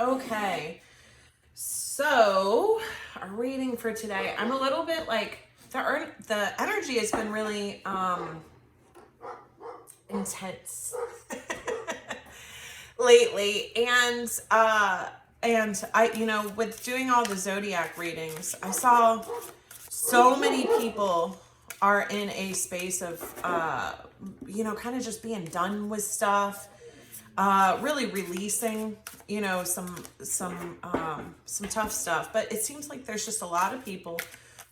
Okay, so our reading for today, I'm a little bit like the energy has been really intense lately, and I, with doing all the zodiac readings, I saw so many people are in a space of kind of just being done with stuff, really releasing, some tough stuff. But it seems like there's just a lot of people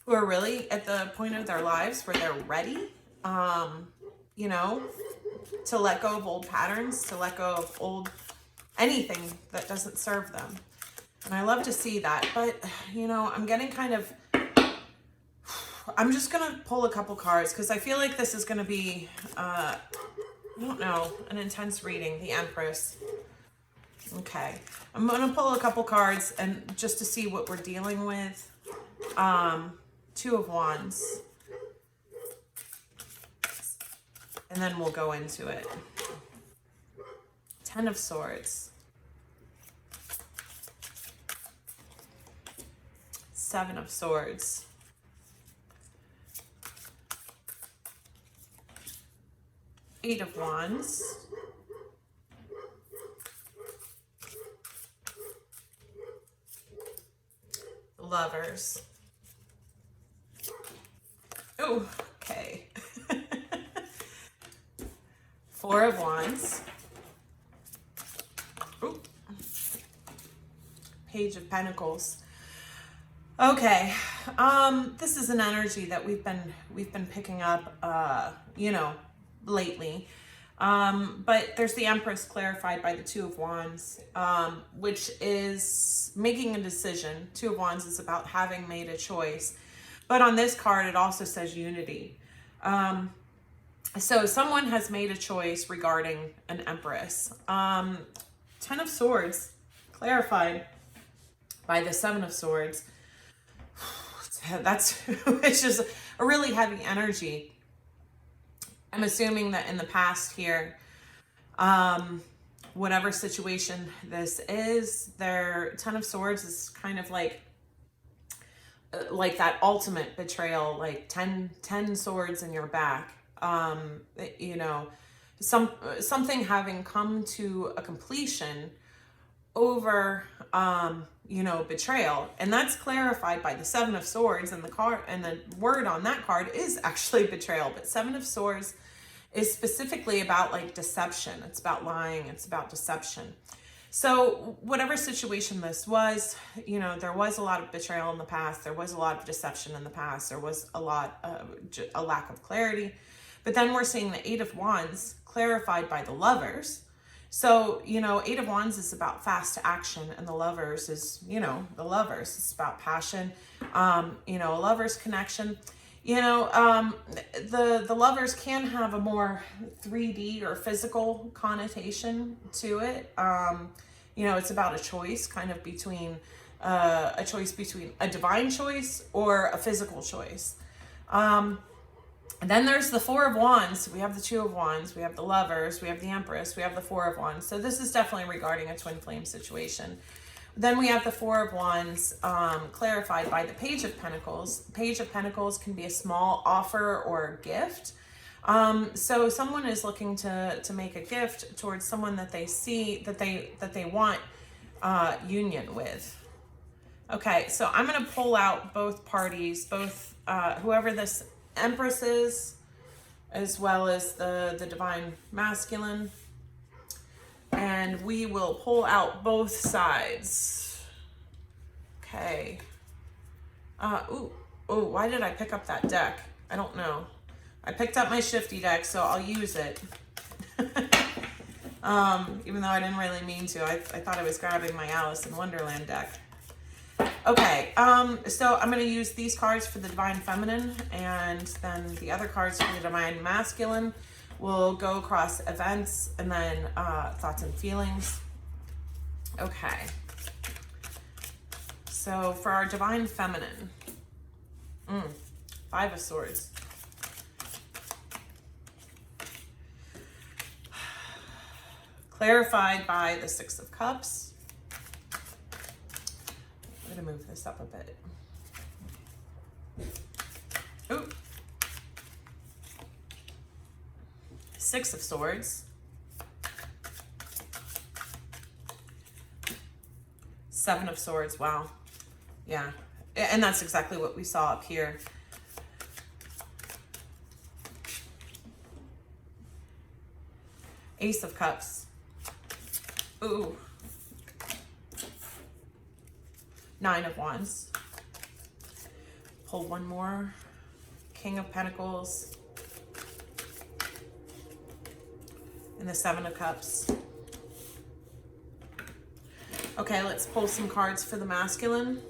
who are really at the point of their lives where they're ready, you know, to let go of old patterns, to let go of old anything that doesn't serve them. And I love to see that. But, I'm getting kind of, I'm just going to pull a couple cards because I feel like this is going to be, I don't know, an intense reading. The Empress. Okay. I'm going to pull a couple cards and just to see what we're dealing with. Two of Wands. And then we'll go into it. Ten of Swords. Seven of Swords. Eight of Wands. Lovers. Oh, okay. Four of Wands. Ooh. Page of Pentacles. Okay. This is an energy that we've been picking up lately. But there's the Empress clarified by the Two of Wands, which is making a decision. Two of Wands is about having made a choice. But on this card, it also says unity. So someone has made a choice regarding an Empress. Ten of Swords, clarified by the Seven of Swords. It's just a really heavy energy. I'm assuming that in the past here, whatever situation this is, their Ten of Swords is kind of like that ultimate betrayal, like 10 swords in your back. Something having come to a completion over, betrayal. And that's clarified by the Seven of Swords, and the card and the word on that card is actually betrayal. But Seven of Swords is specifically about like deception. It's about lying. It's about deception. So whatever situation this was, there was a lot of betrayal in the past. There was a lot of deception in the past. There was a lack of clarity. But then we're seeing the Eight of Wands clarified by the Lovers. So, Eight of Wands is about fast action, and the Lovers is, the Lovers. It's about passion, a lover's connection. The Lovers can have a more 3D or physical connotation to it. It's about a choice kind of between a divine choice or a physical choice. And then there's the Four of Wands. We have the Two of Wands. We have the Lovers. We have the Empress. We have the Four of Wands. So this is definitely regarding a twin flame situation. Then we have the Four of Wands clarified by the Page of Pentacles. The Page of Pentacles can be a small offer or gift. So someone is looking to make a gift towards someone that they see that they want union with. Okay, so I'm going to pull out both parties, both whoever this Empress is, as well as the Divine Masculine. And we will pull out both sides. Okay. Why did I pick up that deck? I don't know. I picked up my Shifty deck, so I'll use it. Even though I didn't really mean to. I thought I was grabbing my Alice in Wonderland deck. Okay, so I'm going to use these cards for the Divine Feminine, and then the other cards for the Divine Masculine. We'll go across events and then thoughts and feelings. Okay. So for our Divine Feminine, Five of Swords. Clarified by the Six of Cups. to move this up a bit. Ooh. Six of Swords. Seven of Swords. Wow. Yeah. And that's exactly what we saw up here. Ace of Cups. Ooh. Nine of Wands. Pull one more. King of Pentacles. And the Seven of Cups. Okay, let's pull some cards for the masculine.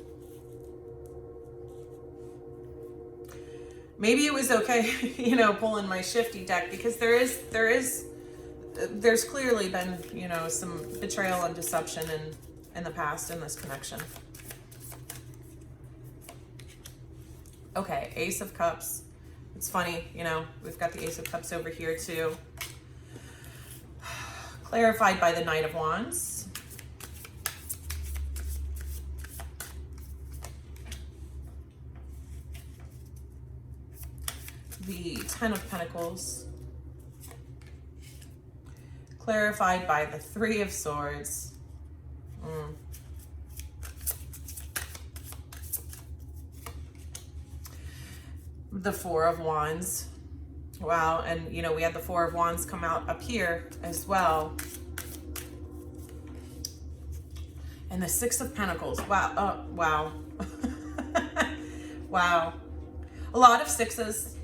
Maybe it was okay, you know, pulling my shifty deck, because there's clearly been, you know, some betrayal and deception in the past in this connection. Okay, Ace of Cups. It's funny, you know, we've got the Ace of Cups over here too. Clarified by the Knight of Wands. The Ten of Pentacles. Clarified by the Three of Swords. The Four of Wands. Wow, and you know, we had the Four of Wands come out up here as well. And the Six of Pentacles. Wow, wow. Wow. A lot of sixes.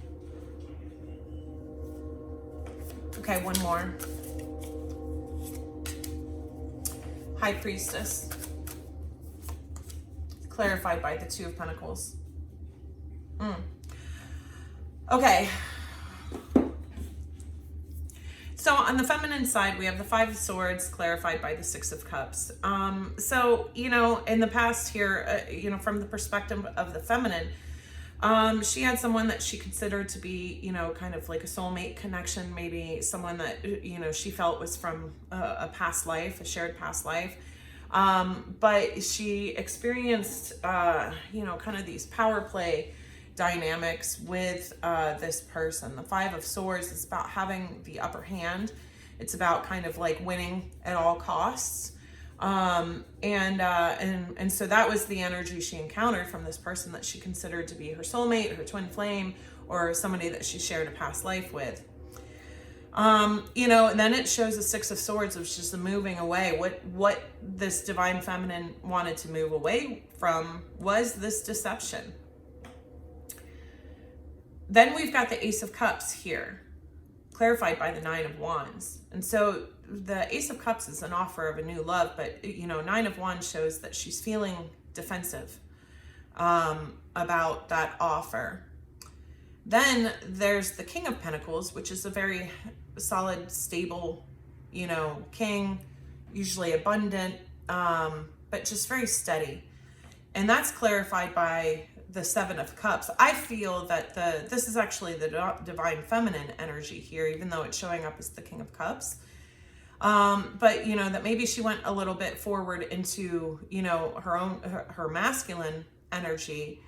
Okay, one more. High Priestess. Clarified by the Two of Pentacles. Okay. So on the feminine side, we have the Five of Swords clarified by the Six of Cups. So, you know, in the past here, you know, from the perspective of the feminine, she had someone that she considered to be, you know, kind of like a soulmate connection, maybe someone that, you know, she felt was from a past life, a shared past life. But she experienced, you know, kind of these power play dynamics with this person. The Five of Swords is about having the upper hand. It's about kind of like winning at all costs. And so that was the energy she encountered from this person that she considered to be her soulmate, her twin flame, or somebody that she shared a past life with. You know, and then it shows the Six of Swords, which is the moving away. What this divine feminine wanted to move away from was this deception. Then we've got the Ace of Cups here, clarified by the Nine of Wands. And so the Ace of Cups is an offer of a new love, but, you know, Nine of Wands shows that she's feeling defensive about that offer. Then there's the King of Pentacles, which is a very solid, stable, you know, king, usually abundant, but just very steady. And that's clarified by the Seven of Cups. I feel that this is actually the divine feminine energy here, even though it's showing up as the King of Cups. But you know, that maybe she went a little bit forward into, you know, her masculine energy.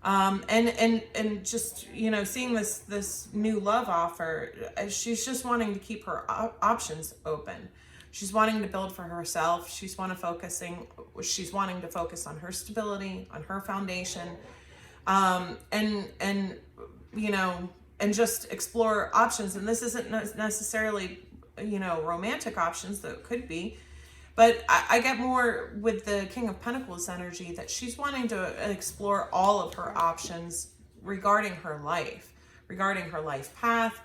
And just, you know, seeing this new love offer, she's just wanting to keep her options open. She's wanting to build for herself. She's wanting to focus on her stability, on her foundation, and you know, and just explore options. And this isn't necessarily, you know, romantic options, though it could be. But I get more with the King of Pentacles energy that she's wanting to explore all of her options regarding her life path,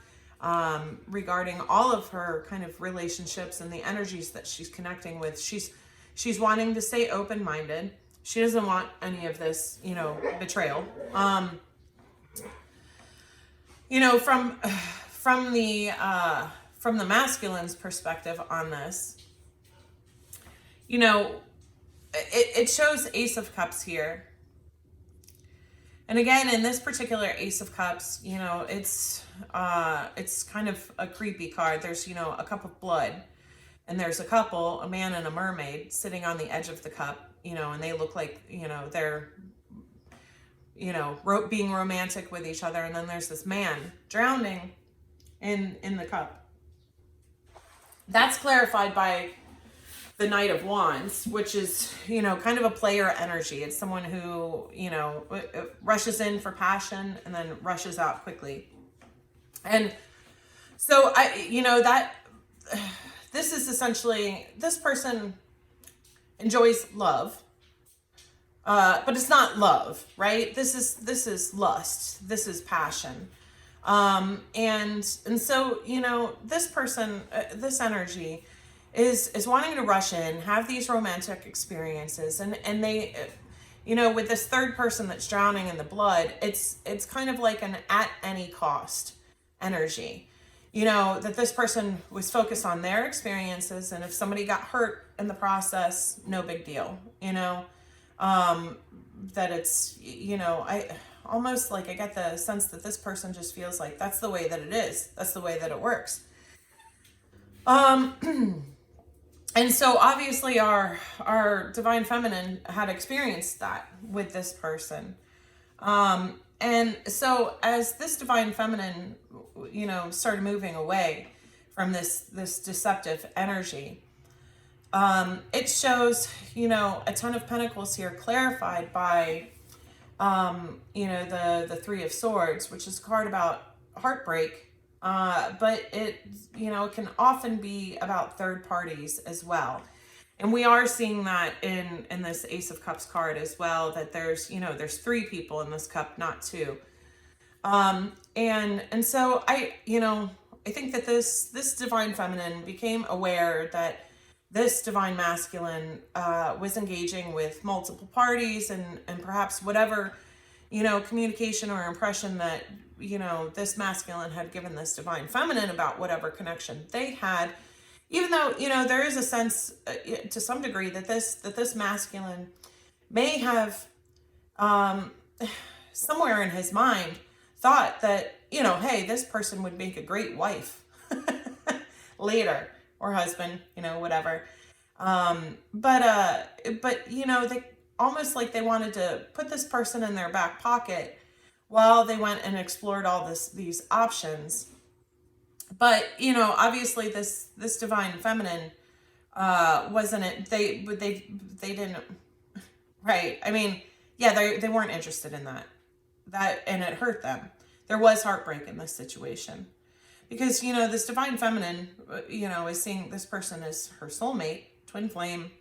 regarding all of her kind of relationships and the energies that she's connecting with. She's wanting to stay open-minded. She doesn't want any of this, you know, betrayal. You know, from the masculine's perspective on this, you know, it shows Ace of Cups here. And again, in this particular Ace of Cups, you know, it's kind of a creepy card. There's, you know, a cup of blood. and there's a couple, a man and a mermaid, sitting on the edge of the cup, and they look like, they're, being romantic with each other. And then there's this man drowning in the cup. That's clarified by the Knight of Wands, which is, kind of a player energy. It's someone who, rushes in for passion and then rushes out quickly. And so this is essentially, this person enjoys love, but it's not love, right? This is lust. This is passion. And so, this person, this energy is wanting to rush in, have these romantic experiences, and they, with this third person that's drowning in the blood, it's kind of like an at any cost energy, that this person was focused on their experiences, and if somebody got hurt in the process, no big deal, that it's, I almost like I get the sense that this person just feels like that's the way that it is. That's the way that it works. And so obviously our divine feminine had experienced that with this person. And so as this divine feminine, started moving away from this deceptive energy, it shows, a Ten of Pentacles here clarified by, the Three of Swords, which is a card about heartbreak. But it, it can often be about third parties as well. And we are seeing that in this Ace of Cups card as well, that there's, there's three people in this cup, not two. And so I think that this divine feminine became aware that this divine masculine, was engaging with multiple parties and perhaps whatever, communication or impression that, this masculine had given this divine feminine about whatever connection they had, even though, there is a sense to some degree that this masculine may have, somewhere in his mind thought that, hey, this person would make a great wife later, or husband, whatever. But they almost like they wanted to put this person in their back pocket while they went and explored all these options. But, obviously this divine feminine, wasn't it, they didn't, right. I mean, yeah, they weren't interested in that, and it hurt them. There was heartbreak in this situation because, this divine feminine, is seeing this person as her soulmate, twin flame,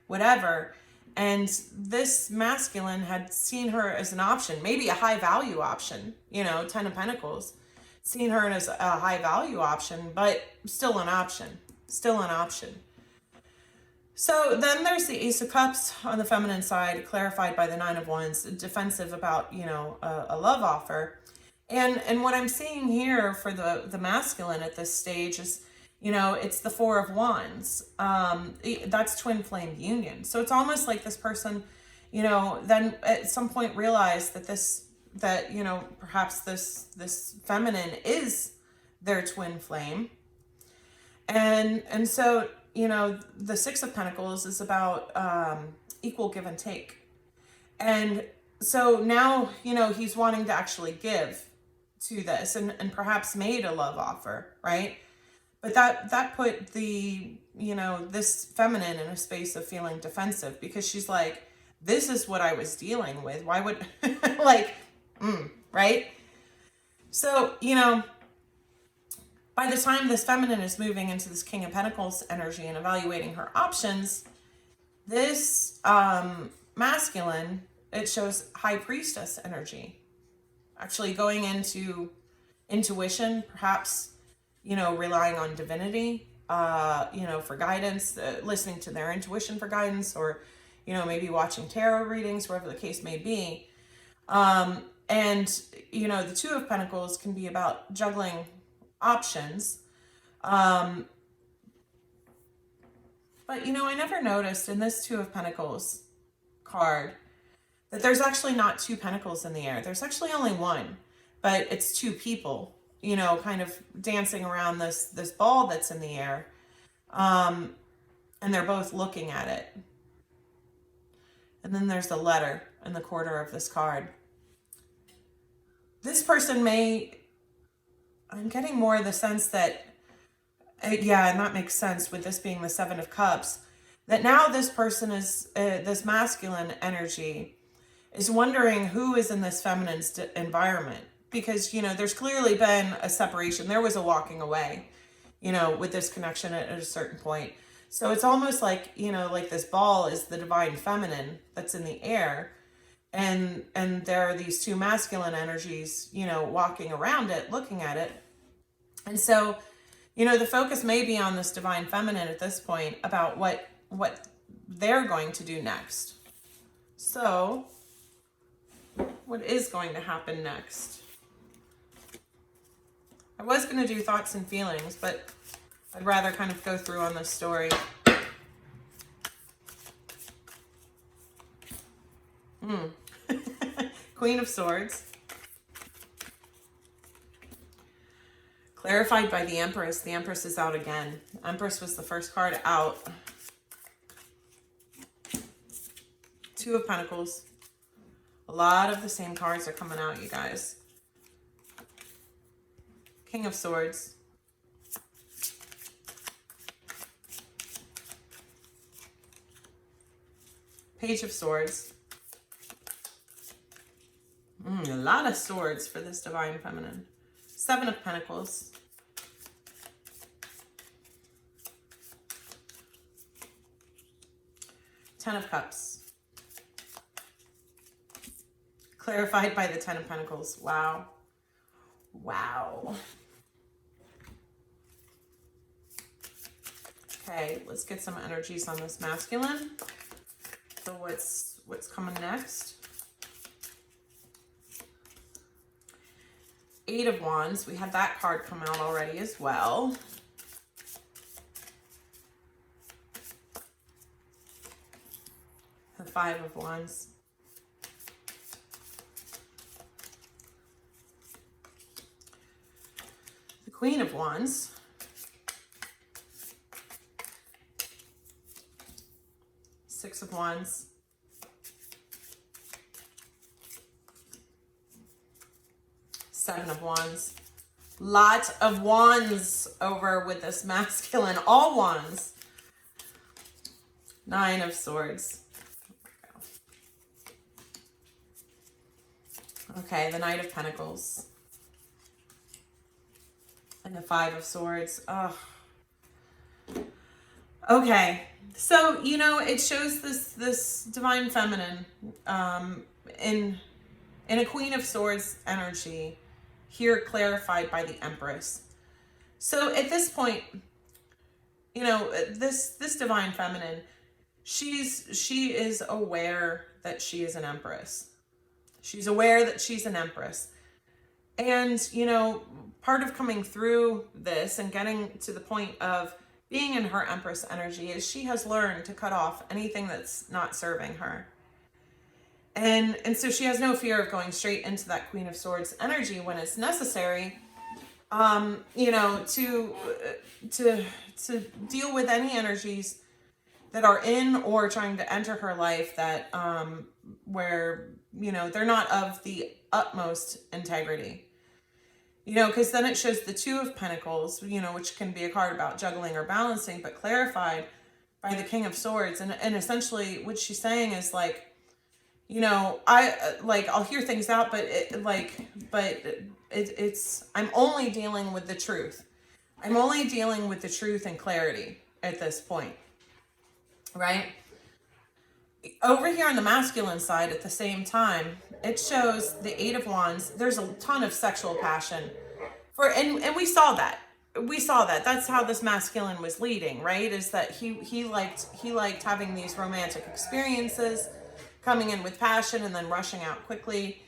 whatever. And this masculine had seen her as an option, maybe a high value option, Ten of Pentacles, seen her as a high value option, but still an option. So then there's the Ace of Cups on the feminine side, clarified by the Nine of Wands, defensive about, a love offer. And what I'm seeing here for the masculine at this stage is, it's the Four of Wands. That's twin flame union. So it's almost like this person, then at some point realized that perhaps this feminine is their twin flame. And so, the Six of Pentacles is about equal give and take. And so now, he's wanting to actually give to this and perhaps made a love offer, right? But that put the, this feminine in a space of feeling defensive because she's like, this is what I was dealing with. Why would, right? So, by the time this feminine is moving into this King of Pentacles energy and evaluating her options, this masculine, it shows High Priestess energy. Actually going into intuition, perhaps, relying on divinity, for guidance, listening to their intuition for guidance, or, maybe watching tarot readings, wherever the case may be. And, the Two of Pentacles can be about juggling options. But, I never noticed in this Two of Pentacles card that there's actually not two pentacles in the air. There's actually only one, but it's two people, kind of dancing around this ball that's in the air. And they're both looking at it. And then there's the letter in the corner of this card. This person may, I'm getting more the sense that, yeah, and that makes sense with this being the Seven of Cups, that now this person is, this masculine energy is wondering who is in this feminine environment. Because, you know, there's clearly been a separation. There was a walking away, you know, with this connection at a certain point. So it's almost like, you know, like this ball is the divine feminine that's in the air. And there are these two masculine energies, you know, walking around it, looking at it. And so, you know, the focus may be on this divine feminine at this point about what they're going to do next. So, what is going to happen next? I was going to do thoughts and feelings, but I'd rather kind of go through on this story. Queen of Swords. Clarified by the Empress. The Empress is out again. Empress was the first card out. Two of Pentacles. A lot of the same cards are coming out, you guys. King of Swords. Page of Swords. A lot of swords for this divine feminine. Seven of Pentacles. Ten of Cups. Clarified by the Ten of Pentacles. Wow. Wow. Okay, let's get some energies on this masculine. So what's coming next? Eight of Wands. We had that card come out already as well. The Five of Wands. The Queen of Wands. Six of Wands. Seven of Wands. Lot of wands over with this masculine. All wands. Nine of Swords. Okay, the Knight of Pentacles. And the Five of Swords. Oh. Okay. So, you know, it shows this divine feminine in a Queen of Swords energy, here clarified by the Empress. So at this point, you know, this divine feminine, she is aware that she is an Empress. She's aware that she's an Empress. And, you know, part of coming through this and getting to the point of being in her Empress energy is she has learned to cut off anything that's not serving her. And so she has no fear of going straight into that Queen of Swords energy when it's necessary, you know, to deal with any energies that are in or trying to enter her life that, where, you know, they're not of the utmost integrity. You know, because then it shows the Two of Pentacles, you know, which can be a card about juggling or balancing, but clarified by the King of Swords. And essentially what she's saying is like, you know, I'll hear things out, but it's, I'm only dealing with the truth. I'm only dealing with the truth and clarity at this point, right? Over here on the masculine side, at the same time, it shows the Eight of Wands. There's a ton of sexual passion and we saw that. That's how this masculine was leading, right? Is that he liked having these romantic experiences, coming in with passion and then rushing out quickly.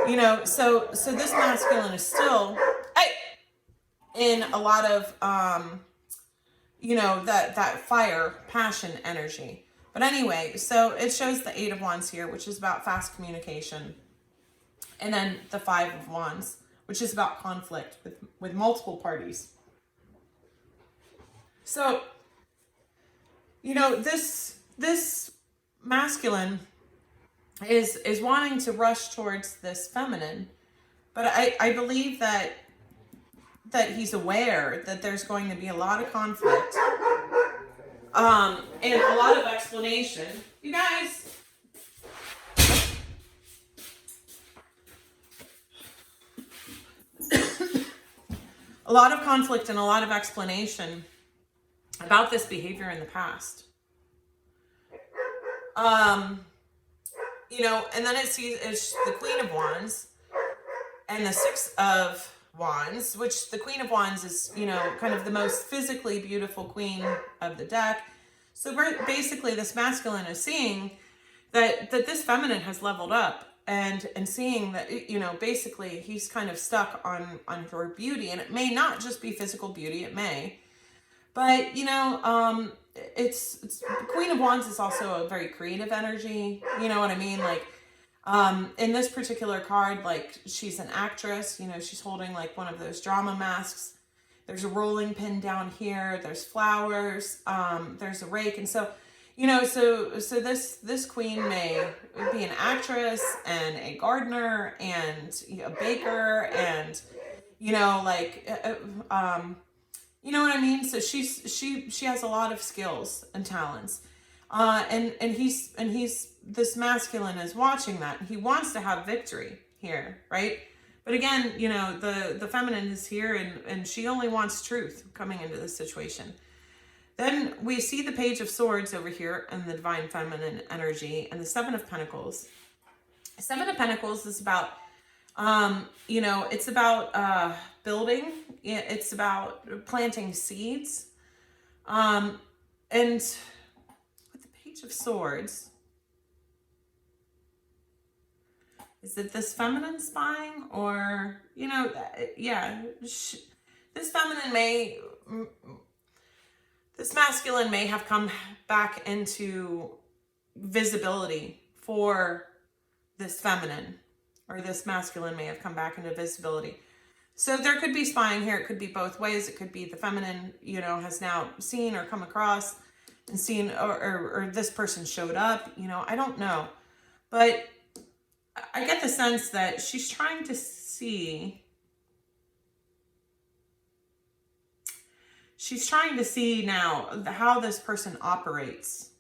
You know, so this masculine is still in a lot of you know, that fire, passion energy. But anyway, so it shows the Eight of Wands here, which is about fast communication. And then the Five of Wands, which is about conflict with multiple parties. So you know, this masculine is wanting to rush towards this feminine, but I believe that he's aware that there's going to be a lot of conflict, and a lot of explanation. You guys, a lot of conflict and a lot of explanation about this behavior in the past. You know, and then it's the Queen of Wands and the Six of Wands, which the Queen of Wands is, you know, kind of the most physically beautiful queen of the deck. So basically this masculine is seeing that this feminine has leveled up, and seeing that, you know, basically he's kind of stuck on her beauty, and it may not just be physical beauty, it may, but you know, it's Queen of Wands is also a very creative energy, you know what I mean? Like, in this particular card, like, she's an actress, you know, she's holding like one of those drama masks. There's a rolling pin down here, there's flowers, there's a rake. And so, you know, so this queen may be an actress and a gardener and a baker and, you know, like, you know what I mean? So she has a lot of skills and talents. And he's this masculine is watching that. He wants to have victory here, right? But again, you know, the feminine is here, and she only wants truth coming into this situation. Then we see the Page of Swords over here and the Divine Feminine energy and the Seven of Pentacles. Seven of Pentacles is about, you know, it's about building. It's about planting seeds. And with the Page of Swords, is it this feminine spying, or, you know, yeah, this masculine may have come back into visibility for this feminine, or this masculine may have come back into visibility. So there could be spying here. It could be both ways. It could be the feminine, you know, has now seen or come across and seen, or this person showed up, you know, I don't know. But I get the sense that she's trying to see, now how this person operates,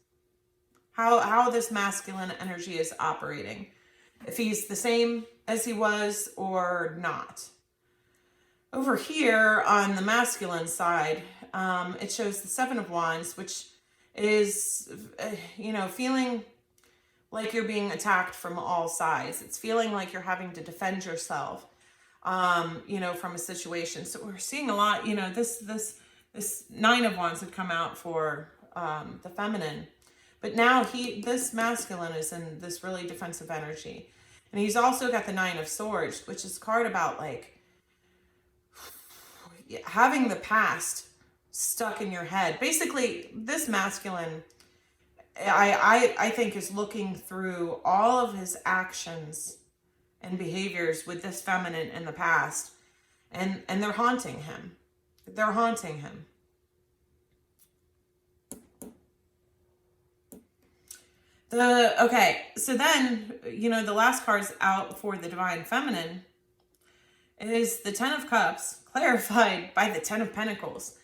how this masculine energy is operating, if he's the same as he was or not. Over here on the masculine side, it shows the Seven of Wands, which is, you know, feeling like you're being attacked from all sides. It's feeling like you're having to defend yourself, you know, from a situation. So we're seeing a lot, you know, this Nine of Wands had come out for the feminine, but now this masculine is in this really defensive energy. And he's also got the Nine of Swords, which is a card about like having the past stuck in your head. Basically, this masculine, I think, is looking through all of his actions and behaviors with this feminine in the past, and they're haunting him. They're haunting him. Okay, so then, you know, the last card's out for the Divine Feminine is the Ten of Cups, clarified by the Ten of Pentacles,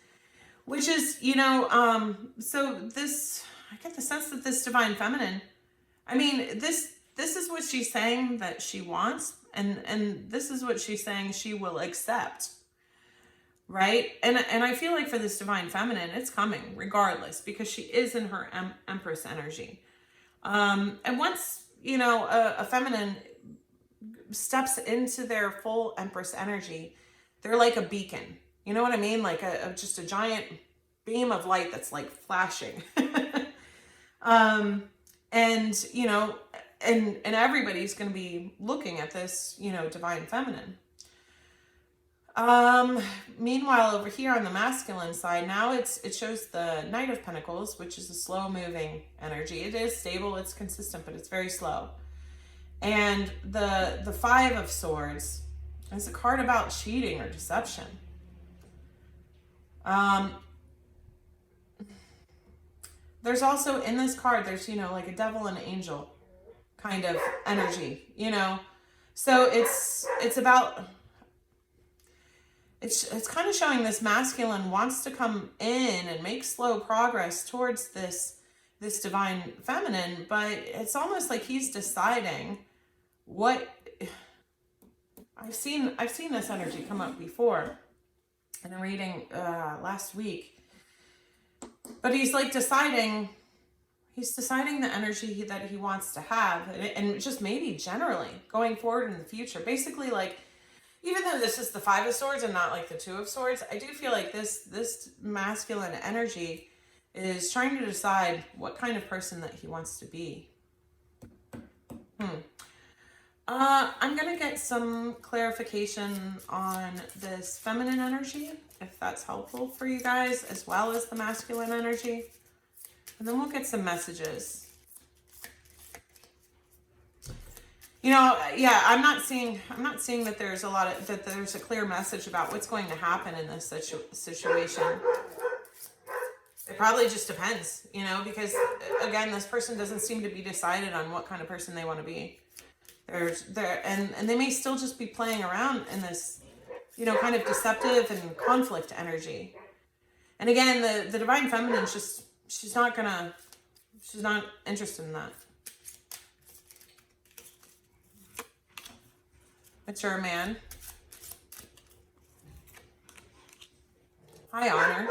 which is, you know, so this, I get the sense that this Divine Feminine, I mean, this is what she's saying that she wants, and this is what she's saying she will accept, right? And I feel like for this Divine Feminine, it's coming regardless, because she is in her Empress energy. And once, you know, a feminine steps into their full Empress energy, they're like a beacon. You know what I mean? Like just a giant beam of light that's like flashing. And, you know, and everybody's going to be looking at this, you know, Divine Feminine. Meanwhile, over here on the masculine side, now it shows the Knight of Pentacles, which is a slow moving energy. It is stable, it's consistent, but it's very slow. And the Five of Swords is a card about cheating or deception. there's also in this card, there's, you know, like a devil and an angel kind of energy, you know. So it's about, it's kind of showing this masculine wants to come in and make slow progress towards this divine feminine, but it's almost like he's deciding what. I've seen this energy come up before in a reading last week, but he's like deciding the energy that he wants to have, and just maybe generally going forward in the future. Basically, like, even though this is the Five of Swords and not like the Two of Swords, I do feel like this masculine energy is trying to decide what kind of person that he wants to be. I'm going to get some clarification on this feminine energy, if that's helpful for you guys, as well as the masculine energy. And then we'll get some messages. You know, yeah, I'm not seeing that there's there's a clear message about what's going to happen in this situation. It probably just depends, you know, because again, this person doesn't seem to be decided on what kind of person they want to be. And they may still just be playing around in this, you know, kind of deceptive and conflict energy. And again, the divine feminine she's not interested in that. Mature man. High honor.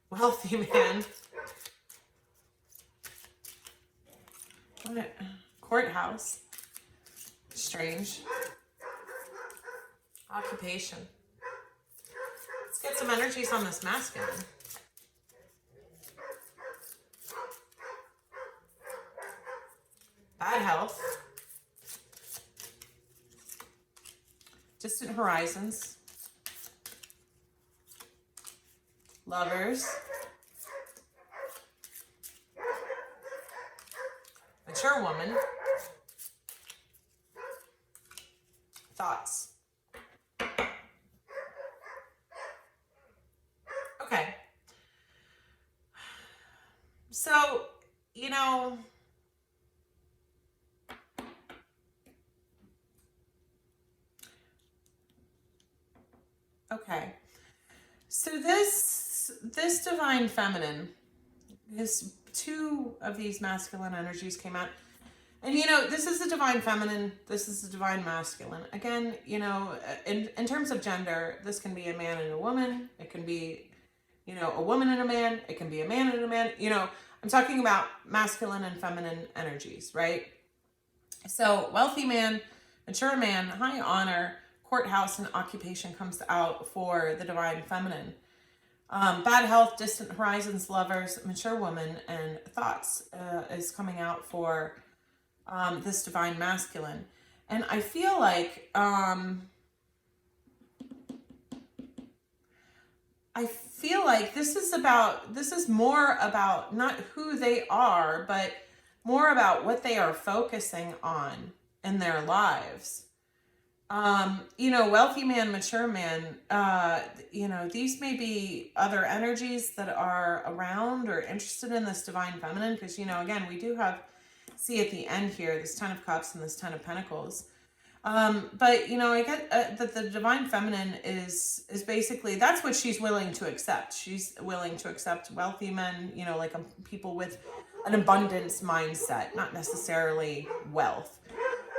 Wealthy man. What? Courthouse. Strange. Occupation. Let's get some energies on this masculine. Bad health. Distant horizons. Lovers. Mature woman. Thoughts. Okay. So, you know, okay. So this divine feminine, this two of these masculine energies came out. And, you know, this is the divine feminine. This is the divine masculine. Again, you know, in terms of gender, this can be a man and a woman. It can be, you know, a woman and a man. It can be a man and a man. You know, I'm talking about masculine and feminine energies, right? So wealthy man, mature man, high honor, courthouse, and occupation comes out for the divine feminine. Bad health, distant horizons, lovers, mature woman, and thoughts is coming out for this divine masculine. And I feel like this is more about not who they are, but more about what they are focusing on in their lives. You know, wealthy man, mature man, you know, these may be other energies that are around or interested in this divine feminine, because, you know, again, we do see at the end here, this Ten of Cups and this Ten of Pentacles. But, you know, I get that the divine feminine is basically, that's what she's willing to accept. She's willing to accept wealthy men, you know, like people with an abundance mindset, not necessarily wealth.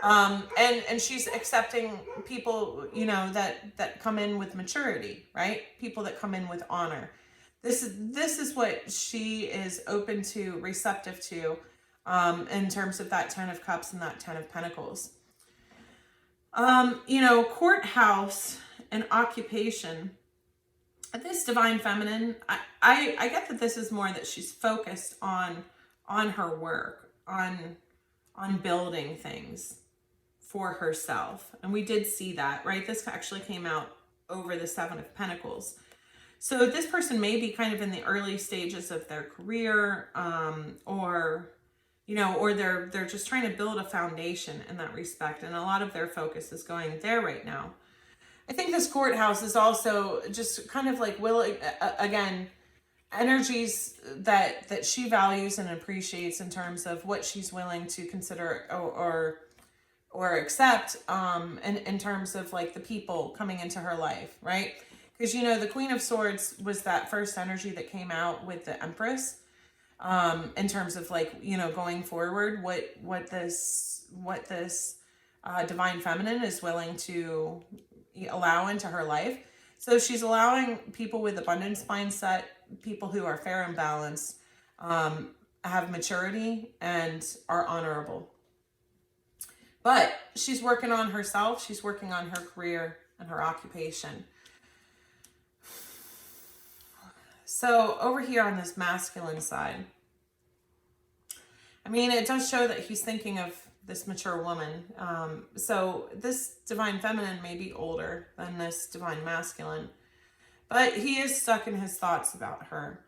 And she's accepting people, you know, that come in with maturity, right? People that come in with honor. This is what she is open to, receptive to, in terms of that Ten of Cups and that Ten of Pentacles. You know, courthouse and occupation. This divine feminine, I get that this is more that she's focused on her work, on building things for herself. And we did see that, right? This actually came out over the Seven of Pentacles. So this person may be kind of in the early stages of their career, or, you know, or they're just trying to build a foundation in that respect. And a lot of their focus is going there right now. I think this courthouse is also just kind of like willing, again, energies that she values and appreciates in terms of what she's willing to consider or accept, in terms of like the people coming into her life, right? Because the Queen of Swords was that first energy that came out with the Empress, in terms of like going forward, what this divine feminine is willing to allow into her life. So she's allowing people with abundance mindset, people who are fair and balanced, have maturity and are honorable. But she's working on herself. She's working on her career and her occupation. So over here on this masculine side, I mean, it does show that he's thinking of this mature woman. So this divine feminine may be older than this divine masculine, but he is stuck in his thoughts about her.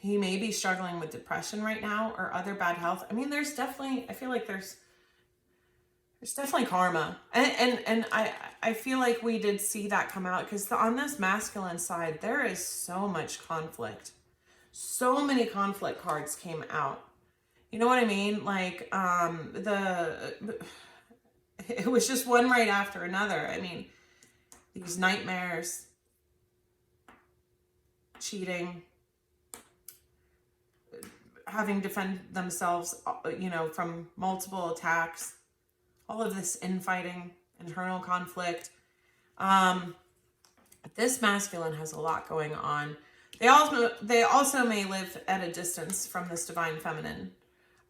He may be struggling with depression right now or other bad health. I mean, I feel like there's definitely karma. And I feel like we did see that come out, because on this masculine side, there is so much conflict. So many conflict cards came out. You know what I mean? Like, it was just one right after another. I mean, these nightmares, cheating, having to defend themselves, from multiple attacks, all of this infighting, internal conflict. This masculine has a lot going on. They also may live at a distance from this divine feminine.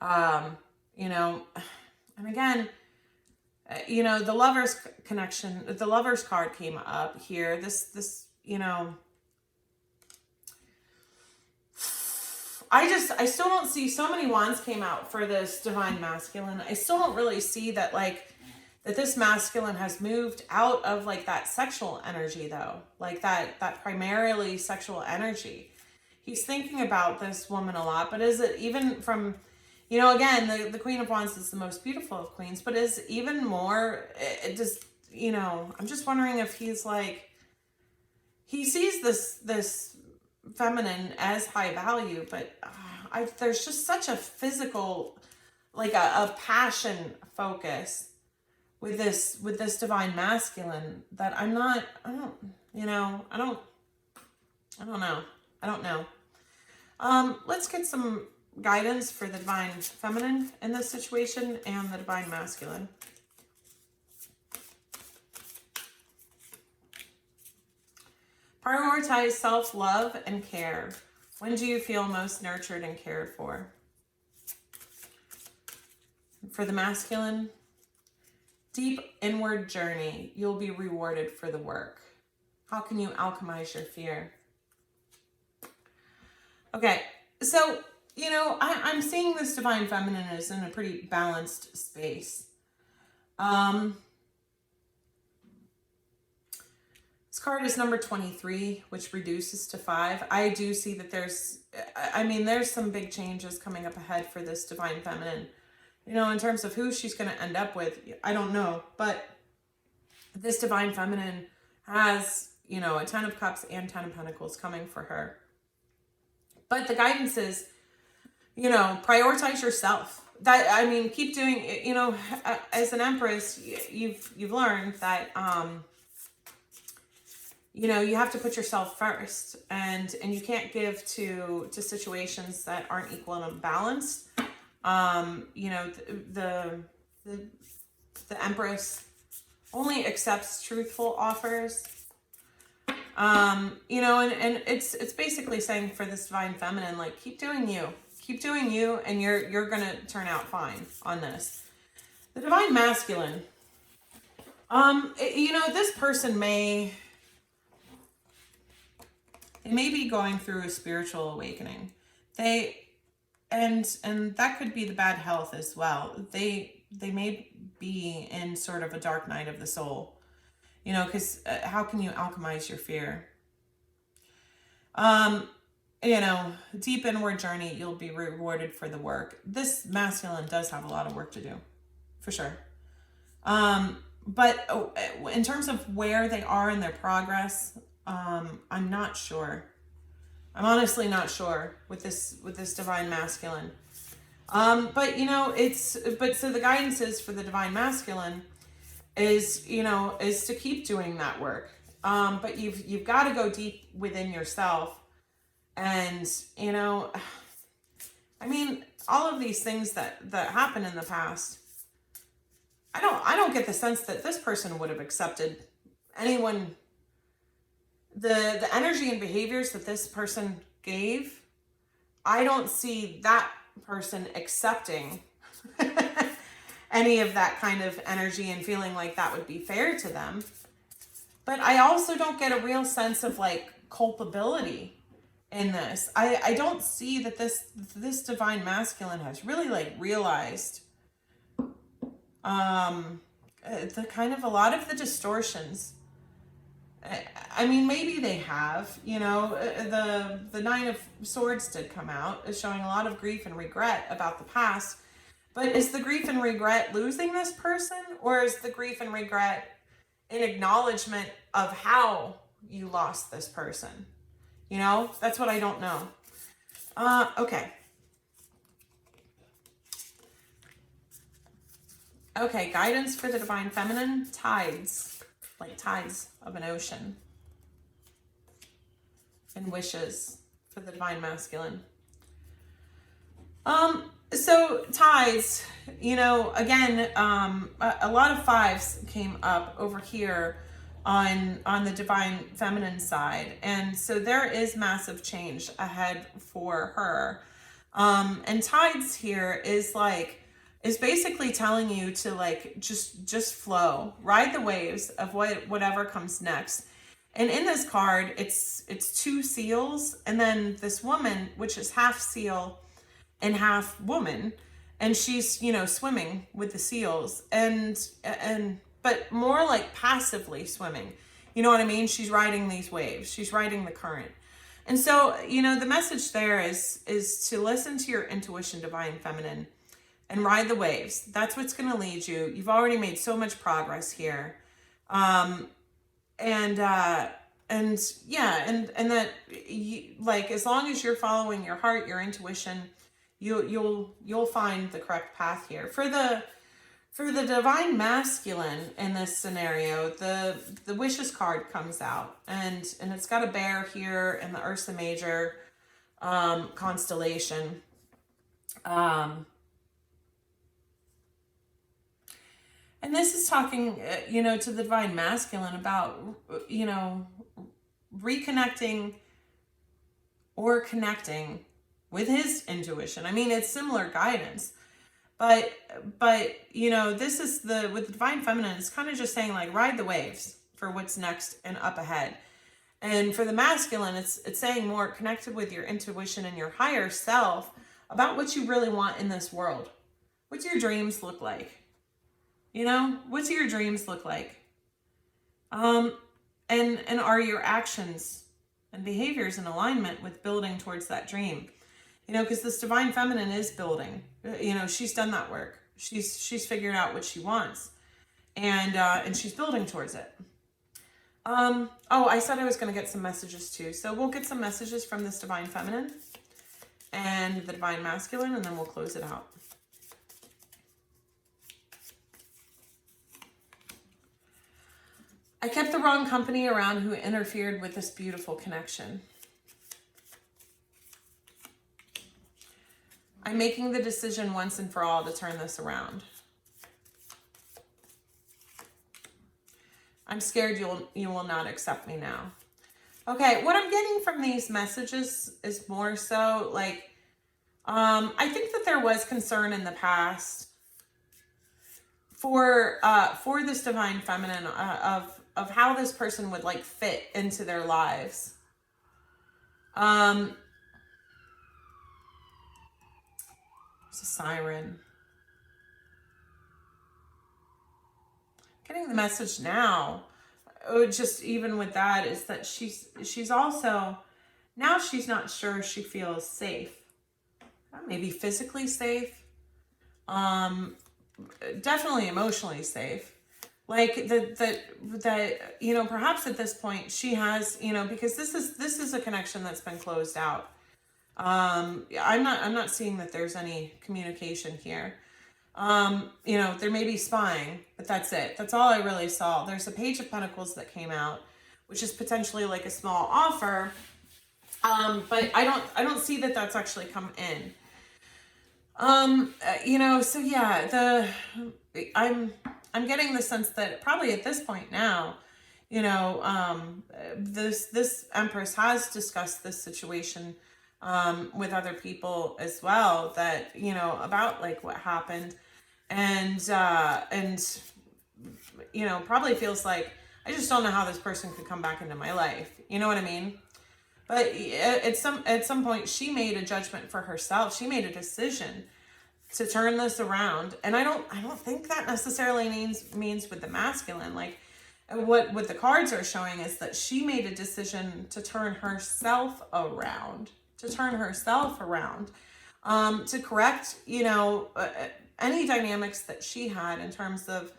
And again, the lovers connection, the lovers card came up here. This, I still don't see, so many wands came out for this divine masculine. I still don't really see that, like, that this masculine has moved out of like that sexual energy though, like that primarily sexual energy. He's thinking about this woman a lot, but is it even from, again, the Queen of Wands is the most beautiful of queens, but is even more, it just, I'm just wondering if he's like, he sees this feminine as high value, but there's just such a physical, like a passion focus with this divine masculine that I don't know. Let's get some guidance for the divine feminine in this situation and the divine masculine. Prioritize self-love and care. When do you feel most nurtured and cared for? For the masculine, deep inward journey. You'll be rewarded for the work. How can you alchemize your fear? Okay, so, I'm seeing this divine feminine is in a pretty balanced space. This card is number 23, which reduces to 5. I do see that there's some big changes coming up ahead for this divine feminine. In terms of who she's going to end up with, I don't know. But this divine feminine has, a 10 of Cups and 10 of Pentacles coming for her. But the guidance is, prioritize yourself. Keep doing, as an Empress, you've learned that, you have to put yourself first, and you can't give to situations that aren't equal and balanced. The Empress only accepts truthful offers. And it's basically saying for this divine feminine, like, keep doing you, and you're gonna turn out fine on this. The divine masculine, this person may be going through a spiritual awakening. And that could be the bad health as well. They may be in sort of a dark night of the soul, because how can you alchemize your fear? Deep inward journey, you'll be rewarded for the work. This masculine does have a lot of work to do, for sure. But in terms of where they are in their progress, I'm not sure. I'm honestly not sure with this divine masculine. But you know, so the guidance is for the divine masculine is, you know, is to keep doing that work. But you've got to go deep within yourself, and you know, I mean, all of these things that happened in the past, I don't get the sense that this person would have accepted anyone, the energy and behaviors that this person gave. I don't see that person accepting any of that kind of energy and feeling like that would be fair to them. But I also don't get a real sense of like culpability in this. I don't see that this divine masculine has really like realized the kind of a lot of the distortions. I mean, maybe they have, you know, the Nine of Swords did come out, is showing a lot of grief and regret about the past. But is the grief and regret losing this person, or is the grief and regret an acknowledgement of how you lost this person? You know, that's what I don't know. Okay. Okay, guidance for the divine feminine, tides, like tides of an ocean. And wishes for the divine masculine. So tides, you know, again, a lot of fives came up over here on the divine feminine side. And so there is massive change ahead for her. And tides here is basically telling you to like just flow, ride the waves of whatever comes next. And in this card, it's two seals, and then this woman, which is half seal and half woman, and she's, you know, swimming with the seals, but more like passively swimming. You know what I mean? She's riding these waves. She's riding the current. And so, you know, the message there is to listen to your intuition, divine feminine, and ride the waves. That's what's going to lead you. You've already made so much progress here. And that you, like, as long as you're following your heart, your intuition, you'll find the correct path here. For the divine masculine in this scenario, the wishes card comes out, and it's got a bear here in the Ursa Major constellation. And this is talking, you know, to the divine masculine about, you know, reconnecting or connecting with his intuition. I mean, it's similar guidance, but you know, this is with the divine feminine, it's kind of just saying like, ride the waves for what's next and up ahead. And for the masculine, it's saying more connected with your intuition and your higher self about what you really want in this world. What's your dreams look like? You know, what do your dreams look like? And are your actions and behaviors in alignment with building towards that dream? You know, because this divine feminine is building. You know, she's done that work. She's figured out what she wants, and she's building towards it. Oh, I said I was going to get some messages too. So we'll get some messages from this divine feminine and the divine masculine, and then we'll close it out. I kept the wrong company around who interfered with this beautiful connection. I'm making the decision once and for all to turn this around. I'm scared you will not accept me now. Okay, what I'm getting from these messages is more so like, I think that there was concern in the past for this divine feminine of how this person would like fit into their lives. It's a siren. Getting the message now, just even with that, is that she's also, now she's not sure she feels safe. Maybe physically safe. Definitely emotionally safe. like that, you know, perhaps at this point she has, you know, because this is a connection that's been closed out. I'm not seeing that there's any communication here. You know, there may be spying, but that's it. That's all I really saw. There's a Page of Pentacles that came out, which is potentially like a small offer. But I don't see that that's actually come in. You know, so yeah, I'm getting the sense that probably at this point now, you know, this Empress has discussed this situation with other people as well, that, you know, about like what happened, and you know, probably feels like, I just don't know how this person could come back into my life. You know what I mean? But at some point, she made a judgment for herself. She made a decision to turn this around, and I don't think that necessarily means with the masculine. Like what the cards are showing is that she made a decision to turn herself around, to correct, you know, any dynamics that she had in terms of,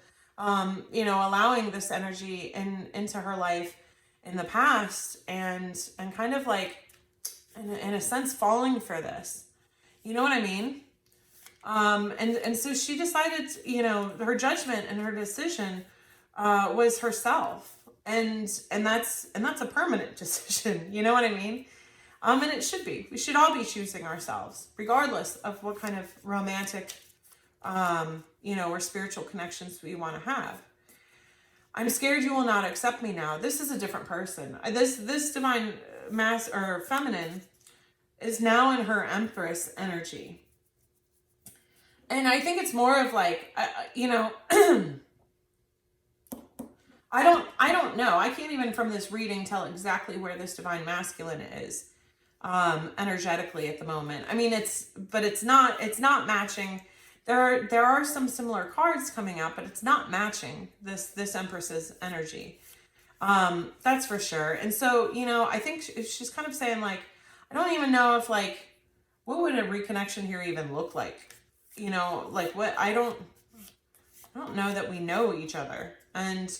you know, allowing this energy into her life in the past, and kind of like, in a sense, falling for this. You know what I mean? And so she decided, you know, her judgment and her decision was herself, and that's a permanent decision. You know what I mean? And it should be. We should all be choosing ourselves, regardless of what kind of romantic, you know, or spiritual connections we want to have. I'm scared you will not accept me now. This is a different person. This divine mass or feminine is now in her Empress energy. And I think it's more of like, you know, I don't know. I can't even from this reading tell exactly where this divine masculine is energetically at the moment. I mean, it's not matching. There are some similar cards coming out, but it's not matching this Empress's energy. That's for sure. And so, you know, I think she's kind of saying like, I don't even know if like, what would a reconnection here even look like? You know, like what, I don't know that we know each other. And,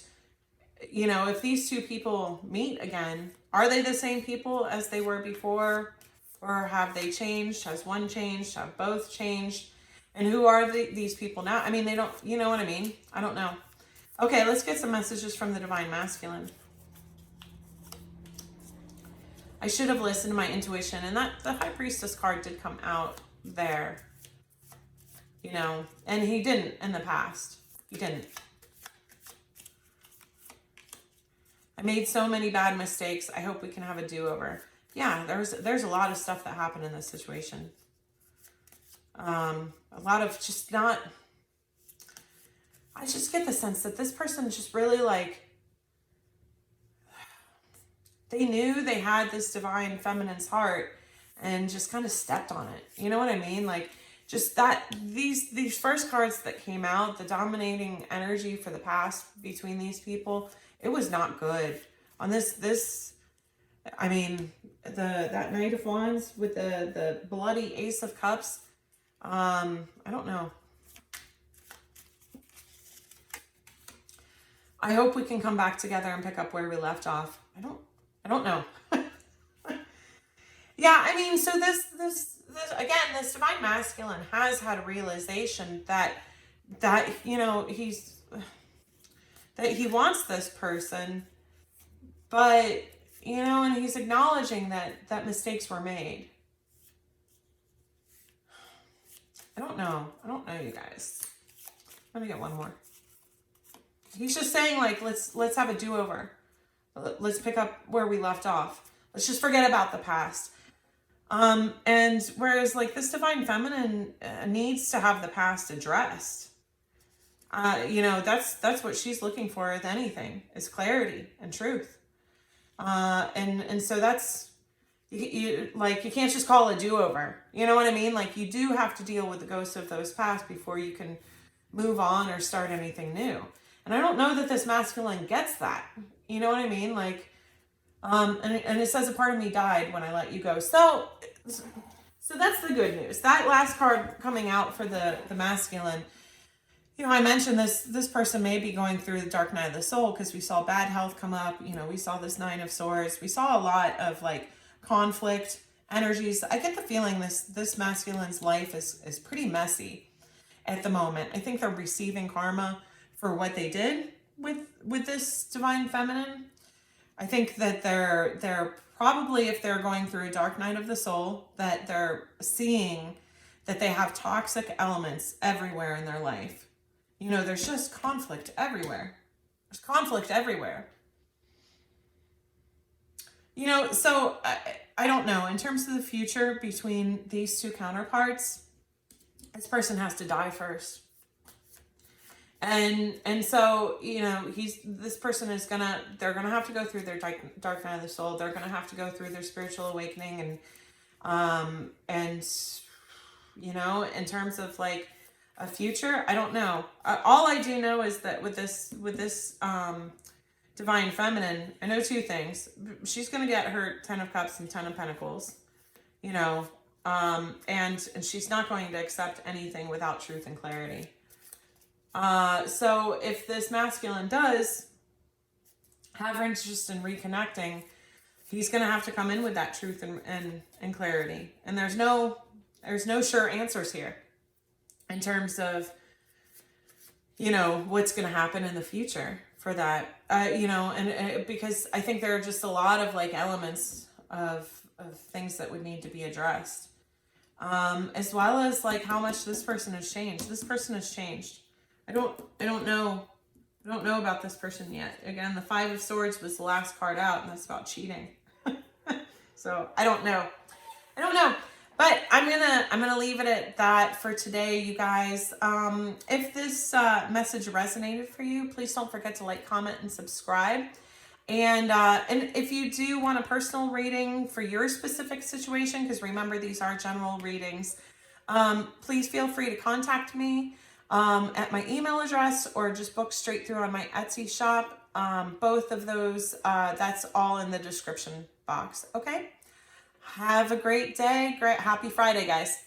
you know, if these two people meet again, are they the same people as they were before? Or have they changed? Has one changed? Have both changed? And who are these people now? I mean, they don't, you know what I mean? I don't know. Okay, let's get some messages from the Divine Masculine. I should have listened to my intuition. And that the High Priestess card did come out there. You know, and he didn't in the past. He didn't. I made so many bad mistakes. I hope we can have a do-over. Yeah, there's a lot of stuff that happened in this situation. A lot of just not... I just get the sense that this person just really like... They knew they had this divine feminine's heart and just kind of stepped on it. You know what I mean? Like... Just that these first cards that came out, the dominating energy for the past between these people, it was not good. On this, I mean, that Knight of Wands with the bloody Ace of Cups, I don't know. I hope we can come back together and pick up where we left off. I don't know. Yeah, I mean, so this again, this divine masculine has had a realization that you know, that he wants this person, but you know, and he's acknowledging that mistakes were made. I don't know, you guys. Let me get one more. He's just saying like, let's have a do-over. Let's pick up where we left off. Let's just forget about the past. And whereas like this divine feminine needs to have the past addressed, you know, that's what she's looking for with anything, is clarity and truth. And so that's, you can't just call a do-over. You know what I mean? Like you do have to deal with the ghosts of those past before you can move on or start anything new. And I don't know that this masculine gets that. You know what I mean? Like, and it says a part of me died when I let you go. So that's the good news. That last card coming out for the masculine, I mentioned this person may be going through the dark night of the soul because we saw bad health come up. We saw this Nine of Swords. We saw a lot of like conflict energies. I get the feeling this masculine's life is pretty messy at the moment. I think they're receiving karma for what they did with this divine feminine. I think that they're probably, if they're going through a dark night of the soul, that they're seeing that they have toxic elements everywhere in their life. There's just conflict everywhere. There's conflict everywhere. So I don't know. In terms of the future between these two counterparts, this person has to die first. And so, this person they're gonna have to go through their dark night of the soul. They're gonna have to go through their spiritual awakening, and in terms of like a future, I don't know. All I do know is that with this divine feminine, I know two things. She's gonna get her 10 of Cups and 10 of Pentacles, and she's not going to accept anything without truth and clarity. So if this masculine does have interest in reconnecting, he's going to have to come in with that truth and clarity. And there's no sure answers here in terms of, what's going to happen in the future for that, and because I think there are just a lot of like elements of things that would need to be addressed, as well as like how much this person has changed. This person has changed. I don't know about this person yet. Again, the Five of Swords was the last card out, and that's about cheating. So I don't know. But I'm gonna leave it at that for today, you guys. If this message resonated for you, please don't forget to like, comment, and subscribe. And if you do want a personal reading for your specific situation, because remember, these are general readings, please feel free to contact me at my email address, or just book straight through on my Etsy shop. Both of those, that's all in the description box. Okay? Have a great day. Happy Friday, guys.